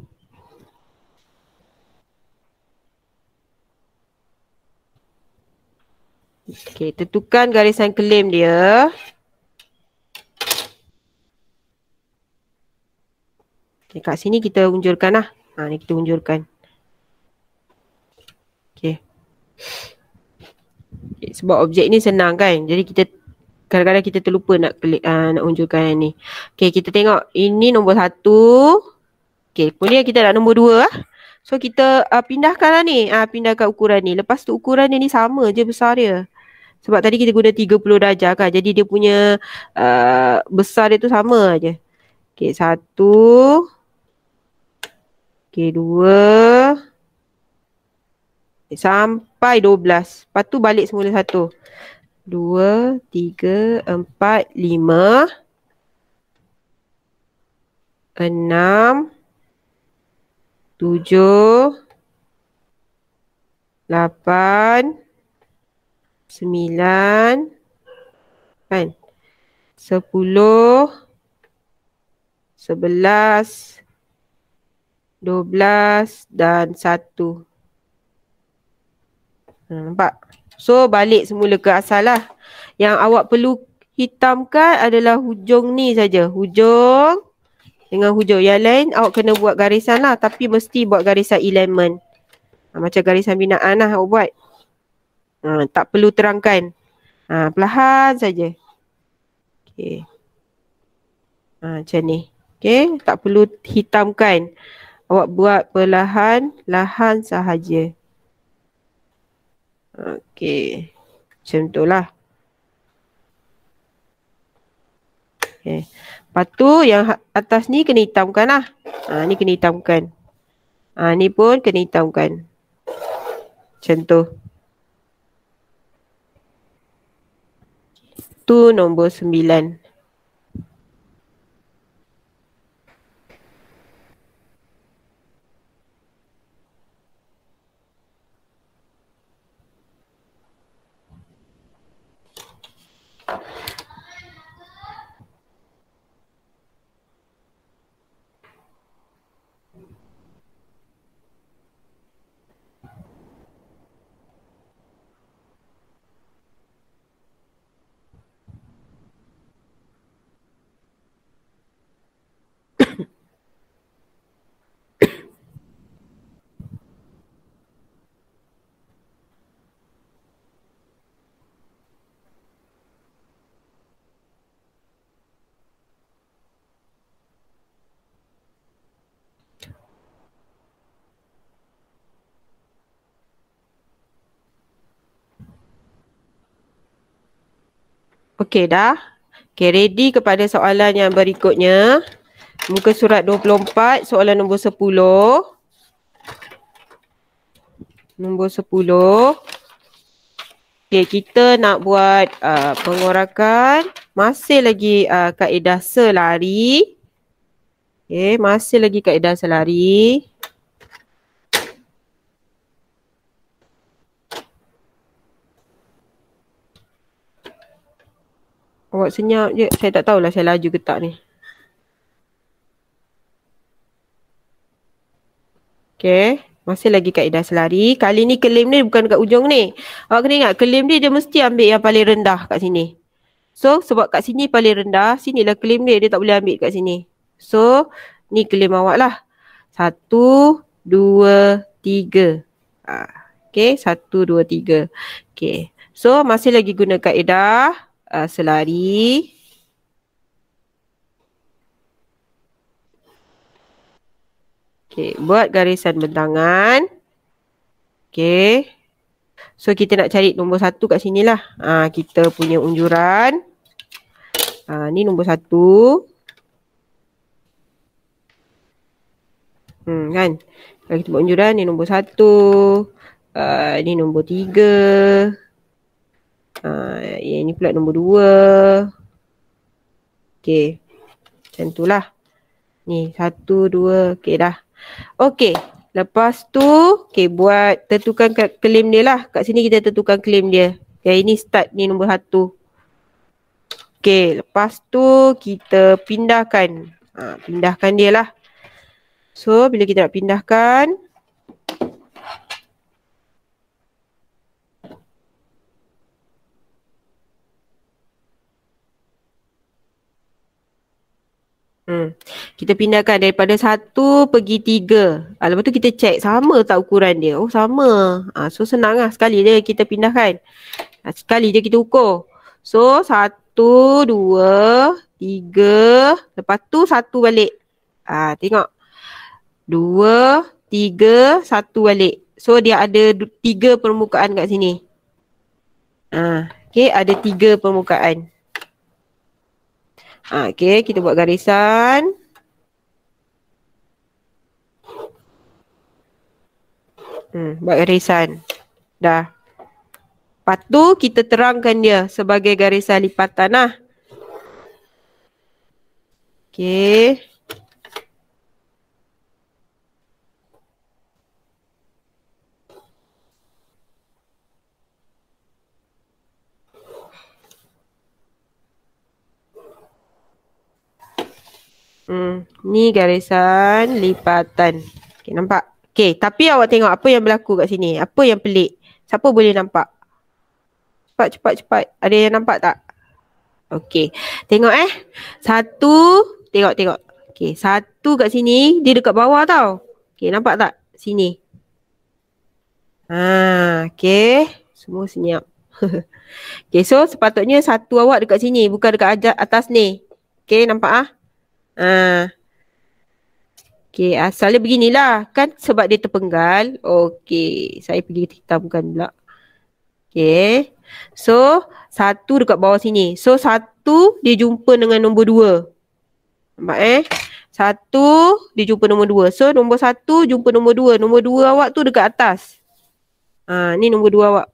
Okey, tentukan garisan kelem dia. Okay, kat sini kita unjurkan lah. Ni kita unjurkan. Okay. Sebab objek ni senang kan. Jadi kita kadang-kadang kita terlupa nak unjurkan yang ni. Okay, kita tengok. Ini nombor 1. Okay, kemudian kita nak nombor 2 lah. So, kita pindahkan lah ni. Pindahkan ukuran ni. Lepas tu ukuran dia ni sama je besar dia. Sebab tadi kita guna 30 darjah kan. Jadi dia punya besar dia tu sama je. Okay, 1. Okay, 2. Sampai 12. Lepas tu balik semula 1. 2, 3, 4, 5. 6. 7. 8. 9. Kan? 10. 11. 12 dan 1. Nampak? So balik semula ke asal lah. Yang awak perlu hitamkan adalah hujung ni saja. Hujung dengan hujung. Yang lain awak kena buat garisan lah. Tapi mesti buat garisan elemen. Macam garisan binaan lah awak buat. Tak perlu terangkan. Perlahan saja. Okay. Macam ni. Okay. Tak perlu hitamkan. Awak buat perlahan-lahan sahaja. Okay. Macam tu lah. Okay. Lepas tu yang atas ni kena hitamkan lah. Ni kena hitamkan. Ni pun kena hitamkan. Macam tu. Tu nombor 9. Okey dah. Okey, ready kepada soalan yang berikutnya. Muka surat 24, soalan nombor 10. Nombor 10. Okey, kita nak buat pengorakan. Masih lagi kaedah selari. Okey, masih lagi kaedah selari. Awak senyap je. Saya tak tahulah saya laju ke tak ni. Okay. Masih lagi kaedah selari. Kali ni klaim ni bukan dekat ujung ni. Awak kena ingat klaim ni dia mesti ambil yang paling rendah kat sini. So sebab kat sini paling rendah. Sinilah klaim dia. Dia tak boleh ambil kat sini. So ni klaim awak lah. 1, 2, 3. Okay. 1, 2, 3. Okay. So masih lagi guna kaedah selari. Okay, buat garisan bentangan. Okay. So kita nak cari nombor 1 kat sini lah. Kita punya unjuran. Ni nombor 1. Kan. Kalau kita buat unjuran ni nombor 1. Ni nombor 3. Yang ni pula nombor 2. Okay. Macam tu lah. Ni 1, 2. Okay dah. Okay. Lepas tu, okay, buat tentukan klaim dia lah. Kat sini kita tentukan klaim dia. Okay, ini start ni nombor 1. Okay, lepas tu kita pindahkan. Pindahkan dia lah. So, bila kita nak pindahkan. Kita pindahkan daripada 1 pergi 3. Lepas tu kita check sama tak ukuran dia. Oh sama. So senang lah. Sekali je kita pindahkan. Sekali je kita ukur. So 1, 2, 3. Lepas tu 1 balik. Tengok. 2, 3, 1 balik. So dia ada 3 permukaan kat sini. Okay, ada 3 permukaan. Okay, kita buat garisan. Buat garisan. Dah. Lepas tu kita terangkan dia sebagai garisan lipatan lah. Okay. Ni garisan lipatan. Okay, nampak? Okay, tapi awak tengok apa yang berlaku kat sini. Apa yang pelik? Siapa boleh nampak? Cepat. Ada yang nampak tak? Okay. Tengok Satu. Tengok. Okay, satu kat sini. Dia dekat bawah tau. Okay, nampak tak? Sini. Okay. Semua senyap. Okay, so sepatutnya satu awak dekat sini. Bukan dekat atas ni. Okay, nampak Okay, asalnya beginilah. Kan sebab dia terpenggal. Okay, saya pergi hitamkan pula. Okay. So, satu dekat bawah sini. So, satu dia jumpa dengan nombor dua. Nampak Satu dia jumpa nombor dua. So, nombor satu jumpa nombor dua. Nombor dua awak tu dekat atas. Ni nombor dua awak.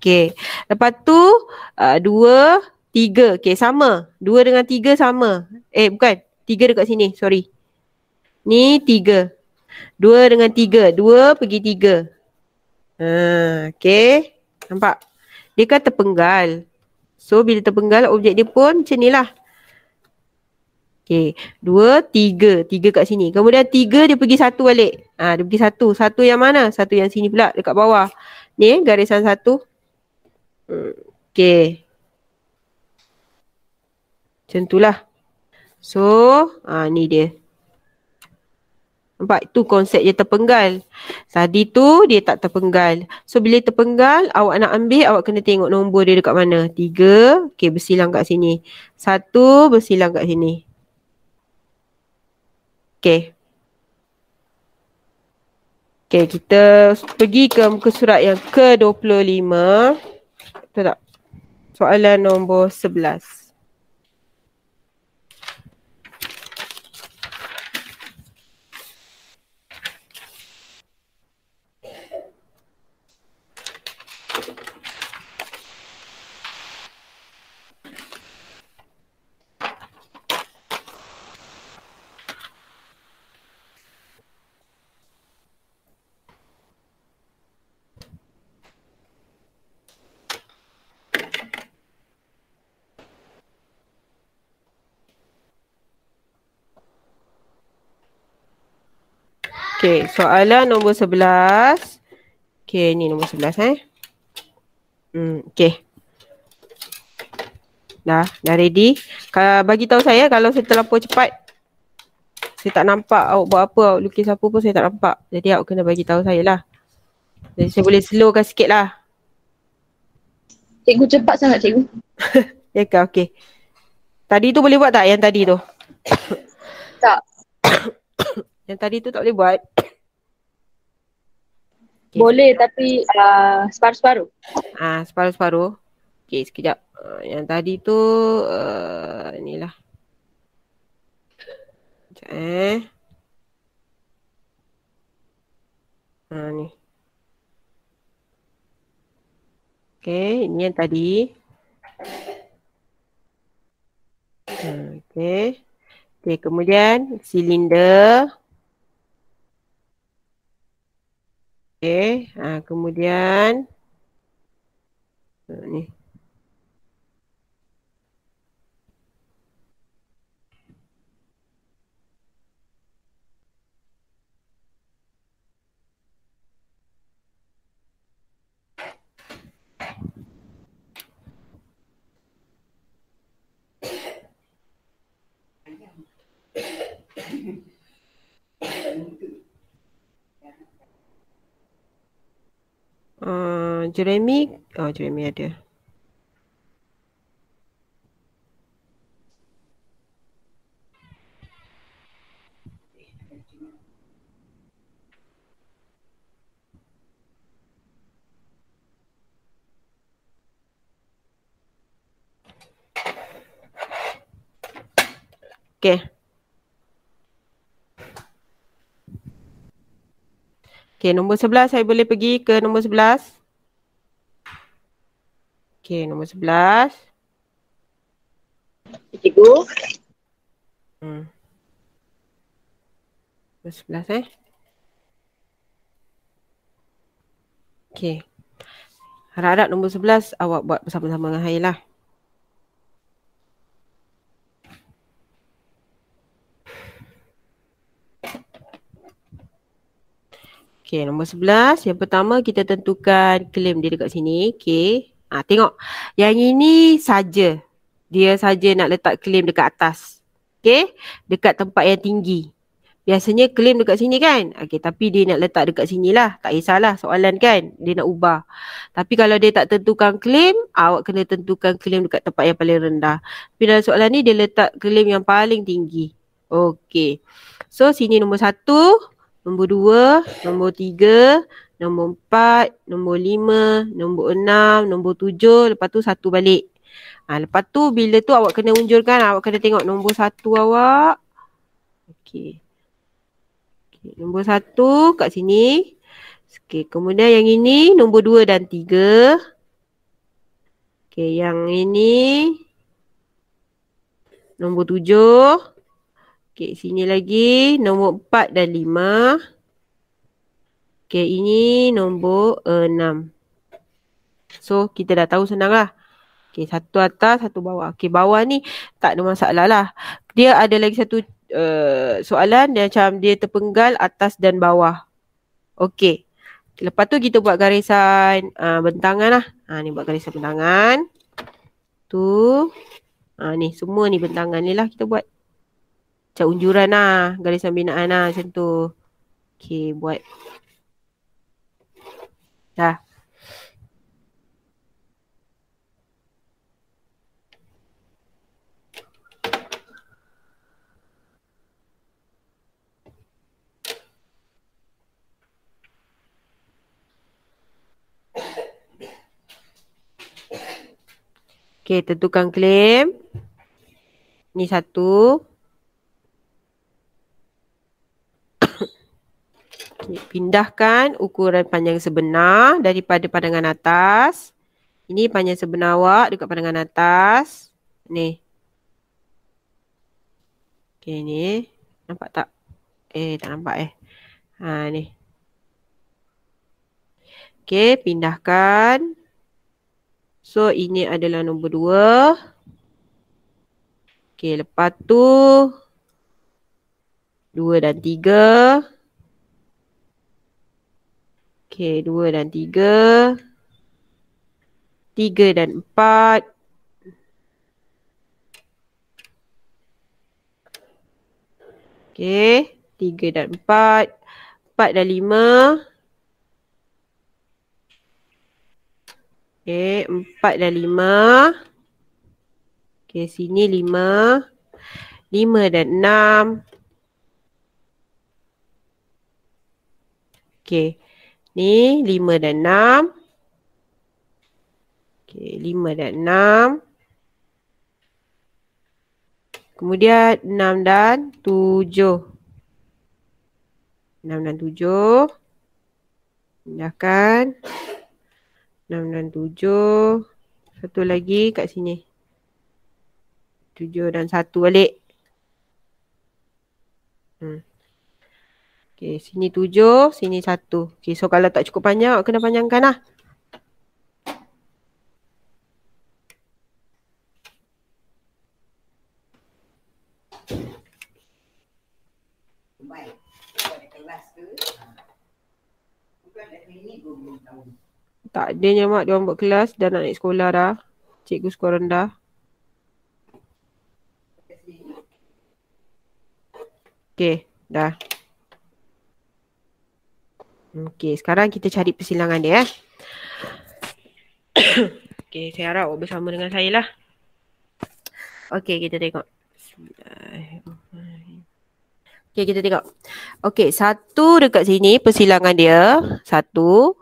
Okay. Lepas tu, dua, tiga. Okay, sama. Dua dengan tiga sama. Bukan. Tiga dekat sini. Sorry. Ni tiga. Dua dengan tiga. Dua pergi tiga. Okay. Nampak? Dia kan terpenggal. So, bila terpenggal, objek dia pun macam ni lah. Okay. Dua, tiga. Tiga kat sini. Kemudian tiga dia pergi satu balik. Dia pergi satu. Satu yang mana? Satu yang sini pula. Dekat bawah. Ni garisan satu. Okay. Macam tu lah. So, ni dia. Nampak? Itu konsep dia terpenggal. Tadi tu dia tak terpenggal. So, bila terpenggal, awak nak ambil, awak kena tengok nombor dia dekat mana. 3. Okay, bersilang kat sini. 1, bersilang kat sini. Okay. Okay, kita pergi ke muka surat yang ke-25. Betul tak? Soalan nombor 11. Okay, soalan nombor 11. Okay, ni nombor 11 Okay. Dah ready. Bagi tahu saya kalau saya terlampau cepat. Saya tak nampak awak buat apa, awak lukis apa pun saya tak nampak. Jadi awak kena bagi tahu saya lah. Jadi saya boleh slowkan sikit lah. Cikgu cepat sangat cikgu. Ya ke? Okay. Tadi tu boleh buat tak yang tadi tu? Tak. Yang tadi tu tak boleh buat? Okay. Boleh tapi separuh-separuh. Separuh-separuh. Okay, sekejap. Yang tadi tu inilah. Sekejap ni. Okay, ini yang tadi. Okay. Okay, kemudian silinder. Okay, kemudian ni. Jeremy ada. Okay. Okay, nombor 11 saya boleh pergi ke nombor 11. Okay, nombor 11. Cikgu. Nombor 11 Okay. Harap-harap nombor 11 awak buat bersama-sama dengan saya lah. Okey, nombor 11. Yang pertama kita tentukan claim dia dekat sini. Okey. Tengok. Yang ini saja. Dia saja nak letak claim dekat atas. Okey. Dekat tempat yang tinggi. Biasanya claim dekat sini kan. Okey, tapi dia nak letak dekat sini lah. Tak kisahlah soalan kan. Dia nak ubah. Tapi kalau dia tak tentukan claim, awak kena tentukan claim dekat tempat yang paling rendah. Tapi dalam soalan ni dia letak claim yang paling tinggi. Okey. So sini nombor 1. Nombor 2, nombor 3, nombor 4, nombor 5, nombor 6, nombor 7, lepas tu 1 balik. Lepas tu bila tu awak kena unjurkan, awak kena tengok nombor 1 awak. Okey. Nombor 1 kat sini. Okey, kemudian yang ini nombor 2 dan 3. Okey, yang ini nombor 7. Okey, sini lagi nombor 4 dan 5. Okey, ini nombor 6. So, kita dah tahu senang lah. Okey, satu atas, satu bawah. Okey, bawah ni tak ada masalah lah. Dia ada lagi satu soalan dia macam dia terpenggal atas dan bawah. Okey. Lepas tu kita buat garisan bentangan lah. Ni buat garisan bentangan. Tu. Ni semua ni bentangan ni lah kita buat. Macam unjuran lah. Garisan binaan lah macam tu. Okey, buat. Dah. Okey, tentukan claim. Ni 1. Pindahkan ukuran panjang sebenar daripada pandangan atas. Ini panjang sebenar awak dekat pandangan atas. Ni. Okey, ni. Nampak tak? Tak nampak ni. Okey, pindahkan. So, ini adalah nombor 2. Okey, lepas tu 2 dan 3. Okey, 2 dan 3. 3 dan 4. Okey, 3 dan 4. 4 dan 5. Okey, 4 dan 5. Okey, sini 5. 5 dan 6. Okey, ni 5 dan 6. Okey, 5 dan 6. Kemudian 6 dan 7. 6 dan 7. Pindahkan. 6 dan 7. Satu lagi kat sini. 7 dan 1 balik. Okey, sini 7, sini 1. Okey, so kalau tak cukup panjang, awak kena panjangkan lah. Tak adanya mak, dia orang buat kelas dah nak naik sekolah dah. Cikgu skor rendah. Okey, dah. Okey, sekarang kita cari persilangan dia. Okey, saya harap awak bersama dengan saya lah. Okey, kita tengok. Okey, kita tengok. Okey, 1 dekat sini persilangan dia. 1.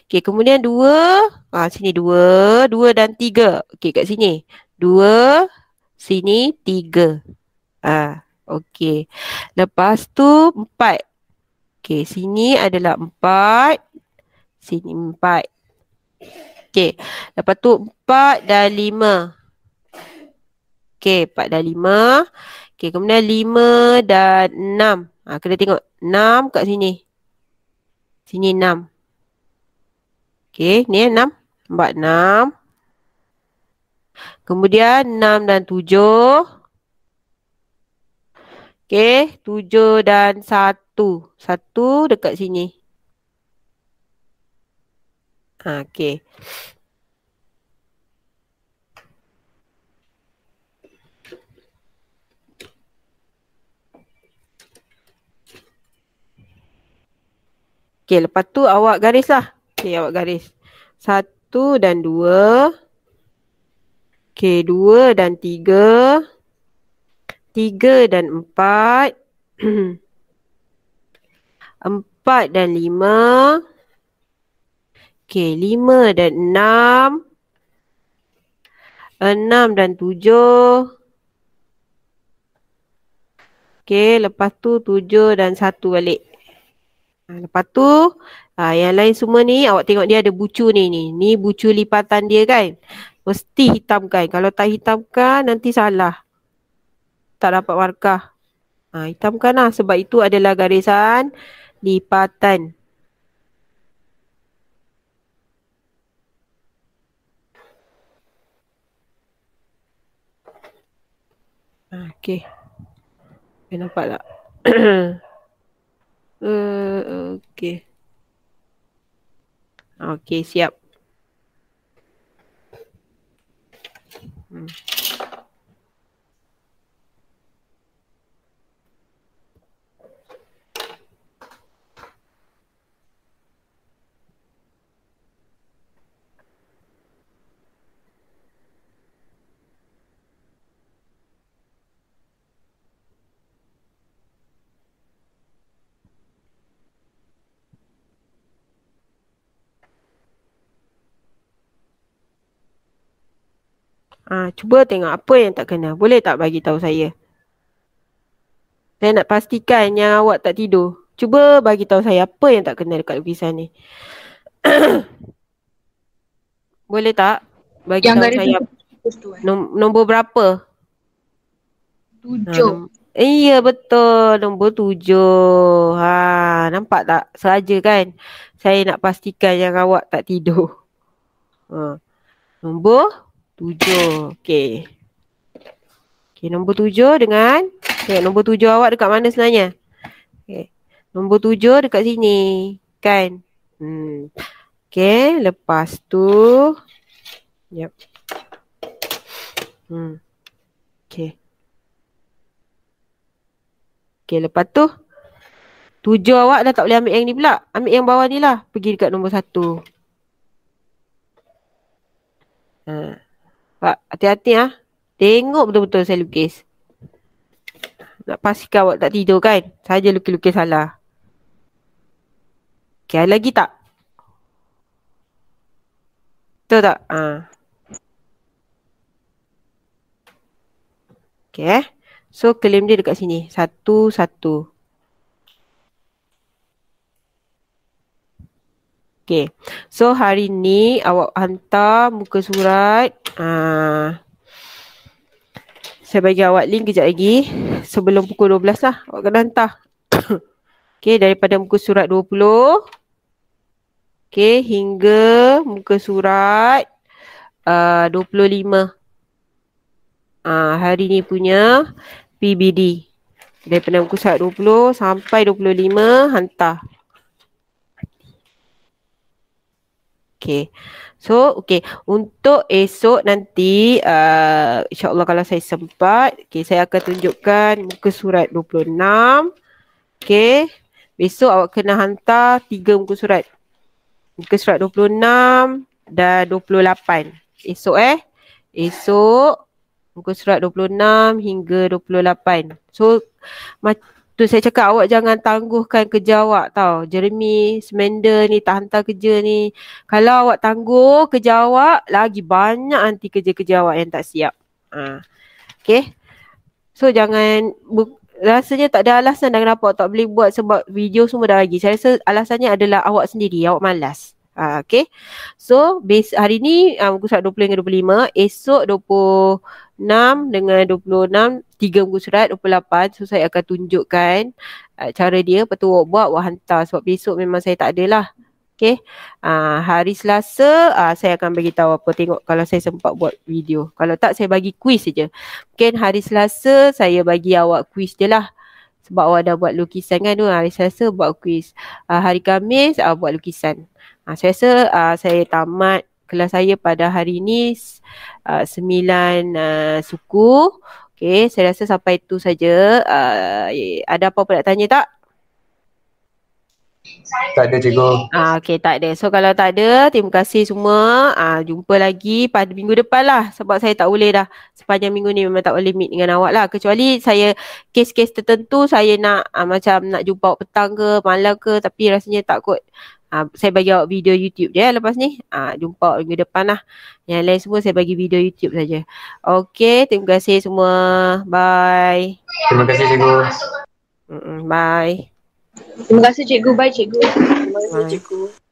Okey, kemudian 2. Sini 2. 2 dan 3. Okey, kat sini. 2. Sini 3. Okey. Lepas tu 4. Okey, sini adalah 4. Sini 4. Okey. Lepas tu 4 dan 5. Okey, 4 dan 5. Okey, kemudian 5 dan 6. Kena tengok 6 kat sini. Sini 6. Okey, ni 6. Nampak 6. Kemudian 6 dan 7. Okey, 7 dan 1. 1 dekat sini. Okey. Okey, lepas tu awak garis lah. Okey, awak garis. 1 dan 2. Okey, 2 dan 3. 3 dan 4. 4 dan 5. Okey, 5 dan 6. 6 dan 7. Okey, lepas tu 7 dan 1 balik. Lepas tu yang lain semua ni awak tengok dia ada bucu ni. Ni bucu lipatan dia kan. Mesti hitamkan. Kalau tak hitamkan nanti salah. Tak dapat markah. Hitamkan lah sebab itu adalah garisan lipatan. Okey. Nampak tak? Okey. Okey, siap. Cuba tengok apa yang tak kena. Boleh tak bagi tahu saya? Saya nak pastikan yang awak tak tidur. Cuba bagi tahu saya apa yang tak kena dekat lukisan ni. Boleh tak bagi Yang tahu garis saya nombor berapa? 7. Iya betul, nombor 7. Nampak tak? Saja kan? Saya nak pastikan yang awak tak tidur. Nombor 7. Okey. Okey, nombor 7 dengan nombor 7 awak dekat mana sebenarnya? Okey. Nombor 7 dekat sini, kan? Okey, lepas tu yep. Okey. Okey, lepas tu 7 awak dah tak boleh ambil yang ni pula. Ambil yang bawah ni lah. Pergi dekat nombor 1. Pak, hati-hati Tengok betul-betul saya lukis. Nak pastikan awak tak tidur kan? Saja lukis-lukis salah. Okey, ada lagi tak? Betul tak? Okey. So, klaim dia dekat sini. 1-1. Okay. So, hari ni awak hantar muka surat. Saya bagi awak link kejap lagi. Sebelum pukul 12 lah. Awak kena hantar. Okay. Daripada muka surat 20. Okay. Hingga muka surat 25. Hari ni punya PBD. Daripada muka surat 20 sampai 25 hantar. Okay. So, okay. Untuk esok nanti, insyaAllah kalau saya sempat, okay, saya akan tunjukkan muka surat 26. Okay. Besok awak kena hantar 3 muka surat. Muka surat 26 dan 28. Esok Esok, muka surat 26 hingga 28. So, tu saya cakap awak jangan tangguhkan kerja awak tau. Jeremy, Semenda ni tak hantar kerja ni. Kalau awak tangguh kerja awak, lagi banyak nanti kerja-kerja awak yang tak siap. Okay. So jangan, rasanya tak ada alasan dah kenapa awak tak boleh buat sebab video semua dah bagi. Saya rasa alasannya adalah awak sendiri, awak malas. Okay. So hari ni muka surat 20 hingga 25. Esok 26 dengan 26 3 muka surat 28. So saya akan tunjukkan cara dia. Lepas tu awak buat, awak hantar. Sebab besok memang saya tak ada lah. Okay. Hari Selasa saya akan bagi tahu apa. Tengok kalau saya sempat buat video. Kalau tak saya bagi quiz saja. Mungkin hari Selasa saya bagi awak quiz je lah. Sebab awak dah buat lukisan kan tu. Hari Selasa buat quiz. Hari Khamis buat lukisan. Saya rasa saya tamat kelas saya pada hari ini 9 suku. Okey, saya rasa sampai itu saja. Ada apa-apa nak tanya tak? Tak ada cikgu. Okey, tak ada. So kalau tak ada, terima kasih semua. Jumpa lagi pada minggu depan lah. Sebab saya tak boleh dah. Sepanjang minggu ni memang tak boleh meet dengan awak lah. Kecuali saya kes-kes tertentu saya nak macam nak jumpa awak petang ke, malam ke. Tapi rasanya tak kot. Saya bagi awak video YouTube je lepas ni. Jumpa awak minggu depan lah. Yang lain semua saya bagi video YouTube saja. Okey, terima kasih semua. Bye. Terima kasih cikgu. Bye. Terima kasih cikgu. Bye cikgu. Terima kasih Bye. cikgu.